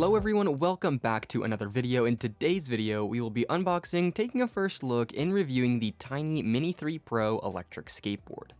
Hello everyone, welcome back to another video. In today's video, we will be unboxing, taking a first look, and reviewing the Tynee Mini 3 Pro electric skateboard.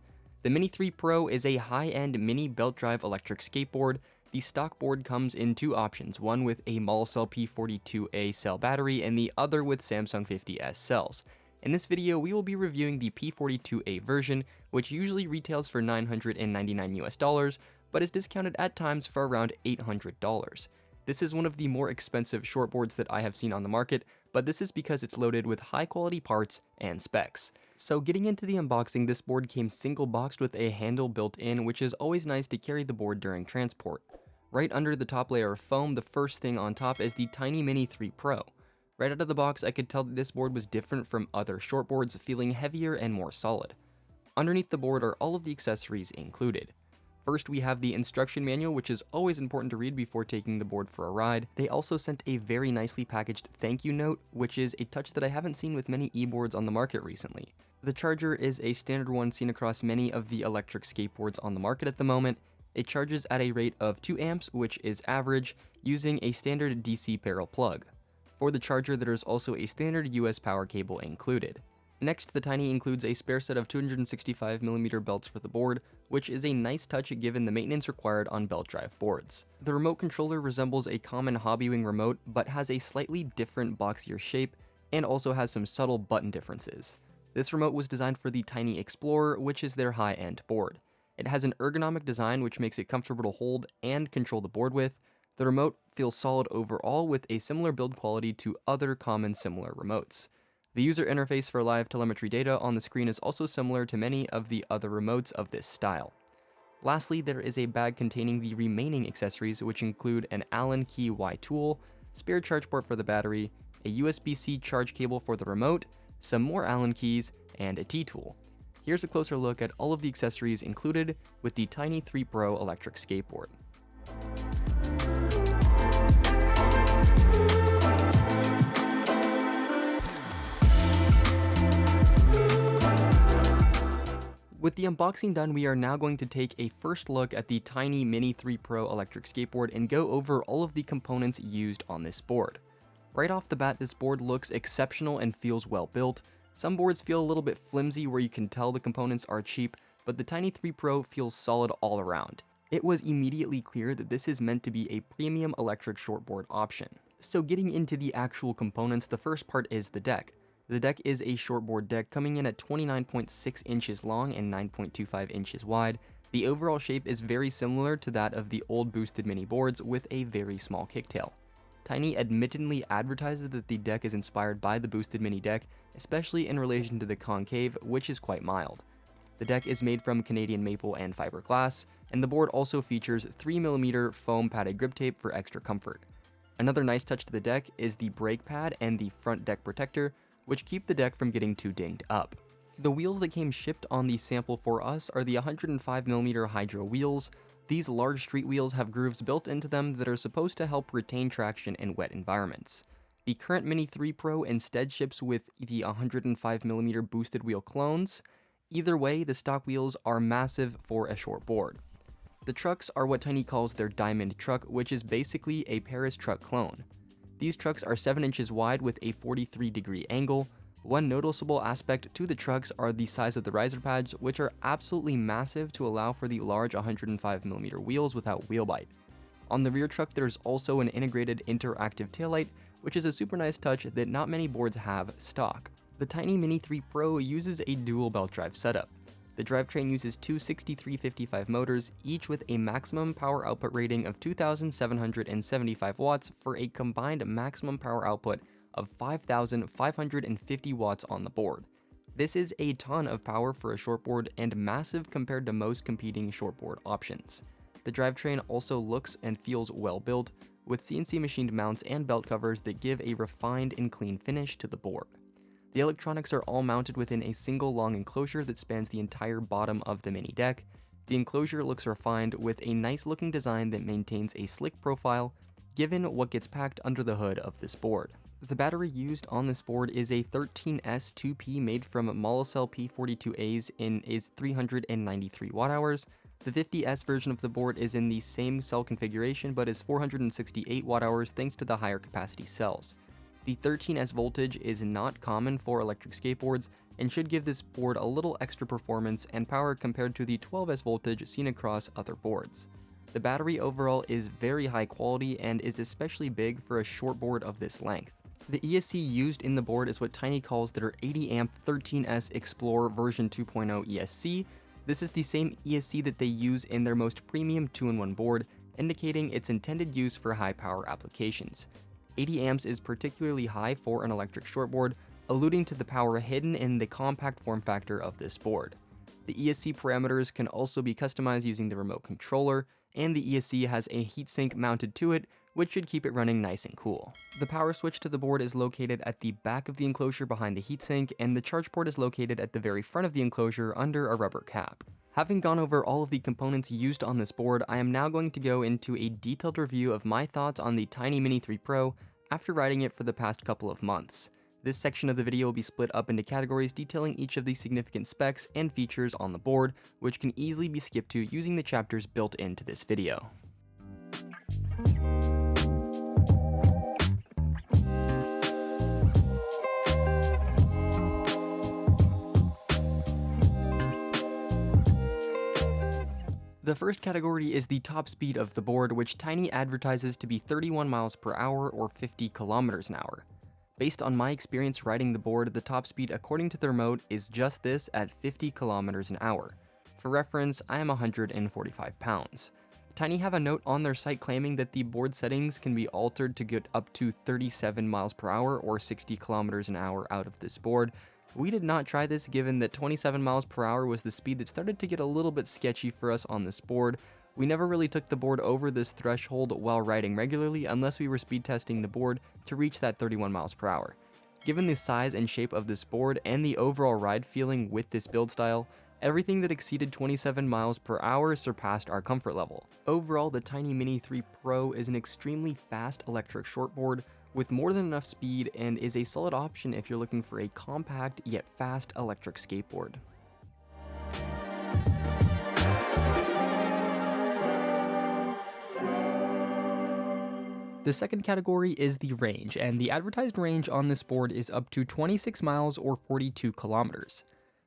The Mini 3 Pro is a high-end mini belt drive electric skateboard. The stock board comes in two options, one with a MISC P42A cell battery and the other with Samsung 50S cells. In this video, we will be reviewing the P42A version, which usually retails for $999 US, but is discounted at times for around $800. This is one of the more expensive shortboards that I have seen on the market, but this is because it's loaded with high quality parts and specs. So getting into the unboxing, this board came single boxed with a handle built in, which is always nice to carry the board during transport. Right under the top layer of foam, the first thing on top is the Tynee Mini 3 Pro. Right out of the box, I could tell that this board was different from other shortboards, feeling heavier and more solid. Underneath the board are all of the accessories included. First, we have the instruction manual, which is always important to read before taking the board for a ride. They also sent a very nicely packaged thank you note, which is a touch that I haven't seen with many e-boards on the market recently. The charger is a standard one seen across many of the electric skateboards on the market at the moment. It charges at a rate of 2 amps, which is average, using a standard DC barrel plug. For the charger, there is also a standard US power cable included. Next, the Tynee includes a spare set of 265mm belts for the board, which is a nice touch given the maintenance required on belt drive boards. The remote controller resembles a common Hobbywing remote, but has a slightly different boxier shape, and also has some subtle button differences. This remote was designed for the Tynee Explorer, which is their high-end board. It has an ergonomic design which makes it comfortable to hold and control the board with. The remote feels solid overall with a similar build quality to other common similar remotes. The user interface for live telemetry data on the screen is also similar to many of the other remotes of this style. Lastly, there is a bag containing the remaining accessories, which include an Allen key Y tool, spare charge port for the battery, a USB-C charge cable for the remote, some more Allen keys, and a T-tool. Here's a closer look at all of the accessories included with the Tynee 3 Pro electric skateboard. With the unboxing done, we are now going to take a first look at the Tynee Mini 3 Pro electric skateboard and go over all of the components used on this board. Right off the bat, this board looks exceptional and feels well built. Some boards feel a little bit flimsy where you can tell the components are cheap, but the Tynee 3 Pro feels solid all around. It was immediately clear that this is meant to be a premium electric shortboard option. So getting into the actual components, the first part is the deck. The deck is a shortboard deck coming in at 29.6 inches long and 9.25 inches wide. The overall shape is very similar to that of the old boosted mini boards with a very small kicktail. Tynee admittedly advertises that the deck is inspired by the boosted mini deck, especially in relation to the concave, which is quite mild. The deck is made from Canadian maple and fiberglass, and the board also features 3mm foam padded grip tape for extra comfort. Another nice touch to the deck is the brake pad and the front deck protector, which keep the deck from getting too dinged up. The wheels that came shipped on the sample for us are the 105mm Hydro wheels. These large street wheels have grooves built into them that are supposed to help retain traction in wet environments. The current Mini 3 Pro instead ships with the 105mm boosted wheel clones. Either way, the stock wheels are massive for a short board. The trucks are what Tynee calls their Diamond truck, which is basically a Paris truck clone. These trucks are 7 inches wide with a 43-degree angle. One noticeable aspect to the trucks are the size of the riser pads, which are absolutely massive to allow for the large 105mm wheels without wheel bite. On the rear truck, there's also an integrated interactive taillight, which is a super nice touch that not many boards have stock. The Tynee Mini 3 Pro uses a dual belt drive setup. The drivetrain uses two 6355 motors, each with a maximum power output rating of 2,775 watts for a combined maximum power output of 5,550 watts on the board. This is a ton of power for a shortboard and massive compared to most competing shortboard options. The drivetrain also looks and feels well built, with CNC machined mounts and belt covers that give a refined and clean finish to the board. The electronics are all mounted within a single long enclosure that spans the entire bottom of the mini deck. The enclosure looks refined with a nice looking design that maintains a slick profile, given what gets packed under the hood of this board. The battery used on this board is a 13S2P made from MISC P42As and is 393 watt hours. The 50S version of the board is in the same cell configuration but is 468 watt-hours thanks to the higher capacity cells. The 13S voltage is not common for electric skateboards and should give this board a little extra performance and power compared to the 12S voltage seen across other boards. The battery overall is very high quality and is especially big for a short board of this length. The ESC used in the board is what Tynee calls their 80 amp 13S Explorer version 2.0 ESC. This is the same ESC that they use in their most premium 2-in-1 board, indicating its intended use for high power applications. 80 amps is particularly high for an electric shortboard, alluding to the power hidden in the compact form factor of this board. The ESC parameters can also be customized using the remote controller, and the ESC has a heatsink mounted to it, which should keep it running nice and cool. The power switch to the board is located at the back of the enclosure behind the heatsink, and the charge port is located at the very front of the enclosure under a rubber cap. Having gone over all of the components used on this board, I am now going to go into a detailed review of my thoughts on the Tynee Mini 3 Pro after riding it for the past couple of months. This section of the video will be split up into categories detailing each of the significant specs and features on the board, which can easily be skipped to using the chapters built into this video. The first category is the top speed of the board, which Tynee advertises to be 31 miles per hour or 50 kilometers an hour. Based on my experience riding the board, the top speed according to their mode is just this at 50 kilometers an hour. For reference, I am 145 pounds. Tynee have a note on their site claiming that the board settings can be altered to get up to 37 miles per hour or 60 kilometers an hour out of this board. We did not try this given that 27 miles per hour was the speed that started to get a little bit sketchy for us on this board. We never really took the board over this threshold while riding regularly unless we were speed testing the board to reach that 31 miles per hour. Given the size and shape of this board and the overall ride feeling with this build style, everything that exceeded 27 miles per hour surpassed our comfort level. Overall, the Tynee Mini 3 Pro is an extremely fast electric shortboard with more than enough speed and is a solid option if you're looking for a compact yet fast electric skateboard. The second category is the range, and the advertised range on this board is up to 26 miles or 42 kilometers.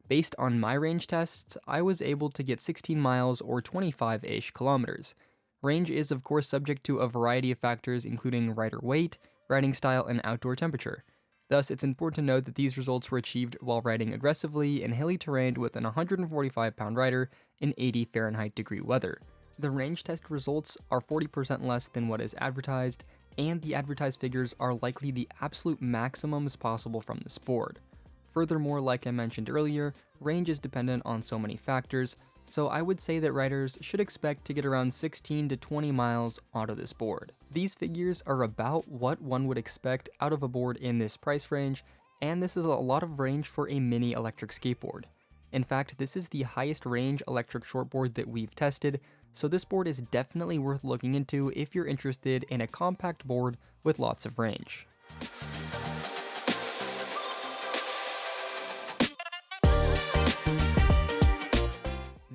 Based on my range tests, I was able to get 16 miles or 25-ish kilometers. Range is of course subject to a variety of factors including rider weight, riding style, and outdoor temperature. Thus, it's important to note that these results were achieved while riding aggressively in hilly terrain with an 145-pound rider in 80 Fahrenheit degree weather. The range test results are 40% less than what is advertised, and the advertised figures are likely the absolute maximums possible from this board. Furthermore, like I mentioned earlier, range is dependent on so many factors, so I would say that riders should expect to get around 16 to 20 miles out of this board. These figures are about what one would expect out of a board in this price range, and this is a lot of range for a mini electric skateboard. In fact, this is the highest range electric shortboard that we've tested, so this board is definitely worth looking into if you're interested in a compact board with lots of range.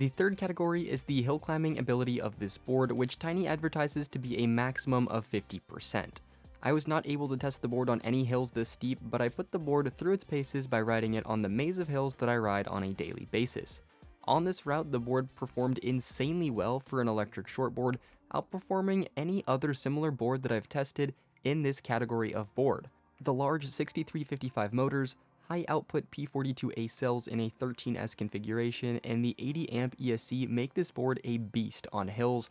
The third category is the hill climbing ability of this board, which Tynee advertises to be a maximum of 50%. I was not able to test the board on any hills this steep, but I put the board through its paces by riding it on the maze of hills that I ride on a daily basis. On this route, the board performed insanely well for an electric shortboard, outperforming any other similar board that I've tested in this category of board. The large 6355 motors, high output P42A cells in a 13S configuration, and the 80 amp ESC make this board a beast on hills.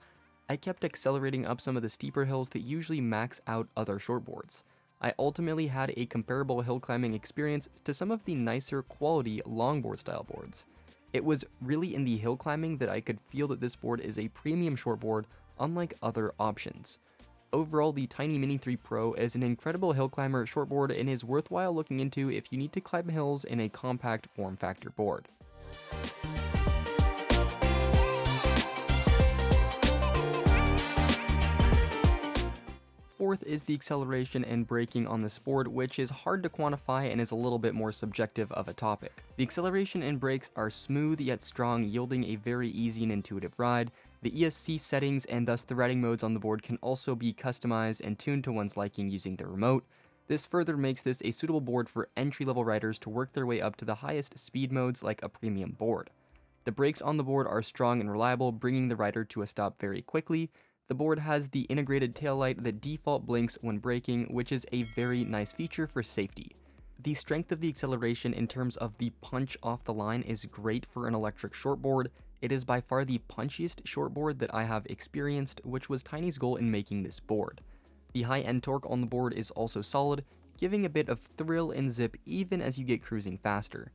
I kept accelerating up some of the steeper hills that usually max out other shortboards. I ultimately had a comparable hill climbing experience to some of the nicer quality longboard style boards. It was really in the hill climbing that I could feel that this board is a premium shortboard unlike other options. Overall, the Tynee Mini 3 Pro is an incredible hill climber shortboard and is worthwhile looking into if you need to climb hills in a compact form factor board. For fourth is the acceleration and braking on this board, which is hard to quantify and is a little bit more subjective of a topic. The acceleration and brakes are smooth yet strong, yielding a very easy and intuitive ride. The ESC settings and thus the riding modes on the board can also be customized and tuned to one's liking using the remote. This further makes this a suitable board for entry-level riders to work their way up to the highest speed modes like a premium board. The brakes on the board are strong and reliable, bringing the rider to a stop very quickly. The board has the integrated taillight that default blinks when braking, which is a very nice feature for safety. The strength of the acceleration in terms of the punch off the line is great for an electric shortboard. It is by far the punchiest shortboard that I have experienced, which was Tynee's goal in making this board. The high end torque on the board is also solid, giving a bit of thrill and zip even as you get cruising faster.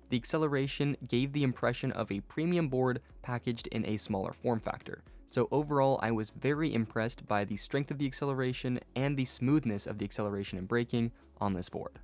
The acceleration gave the impression of a premium board packaged in a smaller form factor. So overall, I was very impressed by the strength of the acceleration and the smoothness of the acceleration and braking on this board.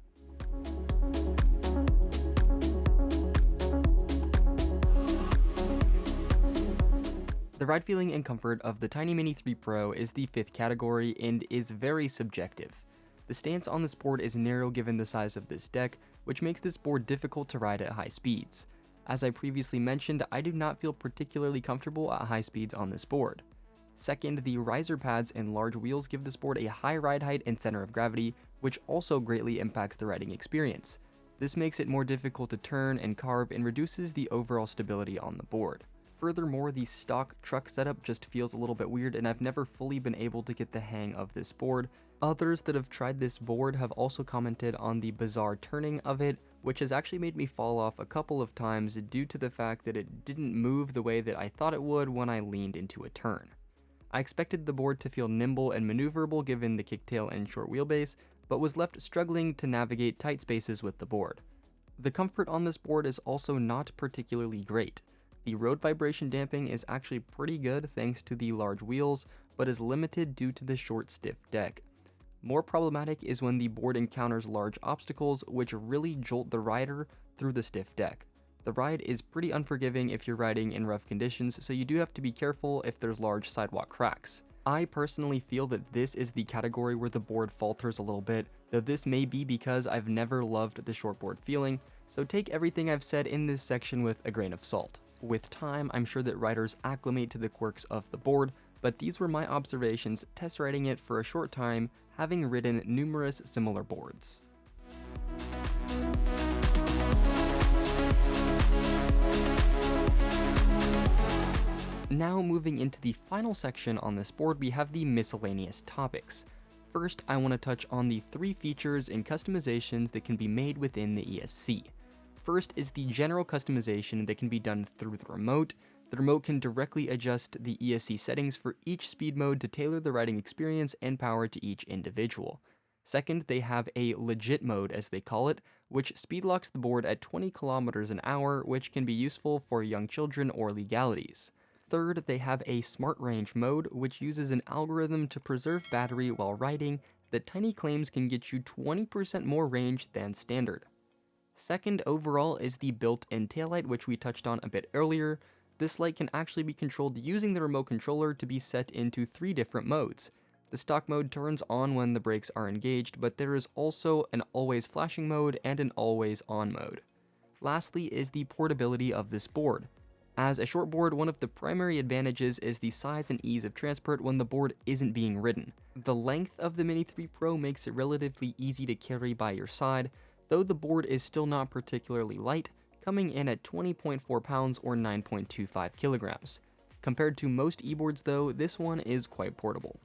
The ride feeling and comfort of the Tynee Mini 3 Pro is the fifth category and is very subjective. The stance on this board is narrow given the size of this deck, which makes this board difficult to ride at high speeds. As I previously mentioned, I do not feel particularly comfortable at high speeds on this board. Second, the riser pads and large wheels give this board a high ride height and center of gravity, which also greatly impacts the riding experience. This makes it more difficult to turn and carve and reduces the overall stability on the board. Furthermore, the stock truck setup just feels a little bit weird, and I've never fully been able to get the hang of this board. Others that have tried this board have also commented on the bizarre turning of it, which has actually made me fall off a couple of times due to the fact that it didn't move the way that I thought it would when I leaned into a turn. I expected the board to feel nimble and maneuverable given the kicktail and short wheelbase, but was left struggling to navigate tight spaces with the board. The comfort on this board is also not particularly great. The road vibration damping is actually pretty good thanks to the large wheels, but is limited due to the short, stiff deck. More problematic is when the board encounters large obstacles, which really jolt the rider through the stiff deck. The ride is pretty unforgiving if you're riding in rough conditions, so you do have to be careful if there's large sidewalk cracks. I personally feel that this is the category where the board falters a little bit, though this may be because I've never loved the shortboard feeling, so take everything I've said in this section with a grain of salt. With time, I'm sure that riders acclimate to the quirks of the board, but these were my observations test riding it for a short time, having ridden numerous similar boards. Now moving into the final section on this board, we have the miscellaneous topics. First, I want to touch on the 3 features and customizations that can be made within the ESC. First is the general customization that can be done through the remote. The remote can directly adjust the ESC settings for each speed mode to tailor the riding experience and power to each individual. Second, they have a legit mode, as they call it, which speed locks the board at 20 kilometers an hour, which can be useful for young children or legalities. Third, they have a smart range mode, which uses an algorithm to preserve battery while riding that Tynee claims can get you 20% more range than standard. Second overall is the built-in taillight, which we touched on a bit earlier. This light can actually be controlled using the remote controller to be set into 3 different modes. The stock mode turns on when the brakes are engaged, but there is also an always flashing mode and an always on mode. Lastly is the portability of this board. As a shortboard, one of the primary advantages is the size and ease of transport when the board isn't being ridden. The length of the Mini 3 Pro makes it relatively easy to carry by your side, though the board is still not particularly light, coming in at 20.4 pounds or 9.25 kilograms. Compared to most e-boards though, this one is quite portable.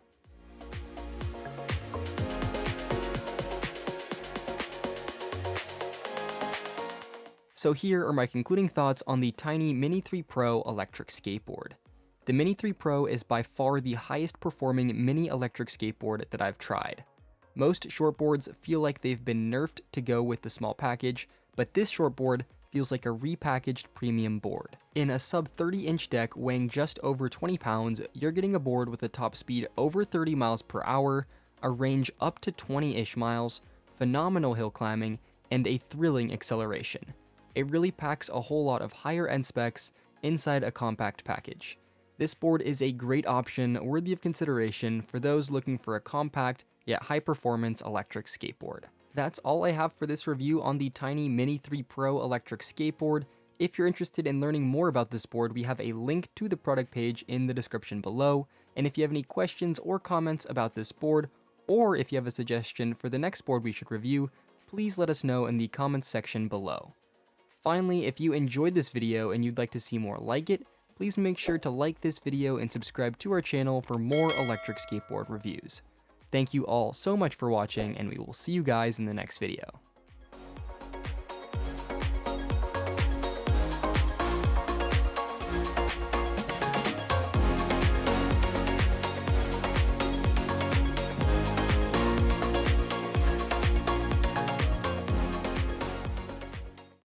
So here are my concluding thoughts on the Tynee Mini 3 Pro electric skateboard. The Mini 3 Pro is by far the highest performing mini electric skateboard that I've tried. Most shortboards feel like they've been nerfed to go with the small package, but this shortboard feels like a repackaged premium board. In a sub 30-inch deck weighing just over 20 pounds, you're getting a board with a top speed over 30 miles per hour, a range up to 20-ish miles, phenomenal hill climbing, and a thrilling acceleration. It really packs a whole lot of higher end specs inside a compact package. This board is a great option worthy of consideration for those looking for a compact Yeah, high performance electric skateboard. That's all I have for this review on the Tynee Mini 3 Pro electric skateboard. If you're interested in learning more about this board, we have a link to the product page in the description below. And if you have any questions or comments about this board, or if you have a suggestion for the next board we should review, please let us know in the comments section below. Finally, if you enjoyed this video and you'd like to see more like it, please make sure to like this video and subscribe to our channel for more electric skateboard reviews. Thank you all so much for watching, and we will see you guys in the next video.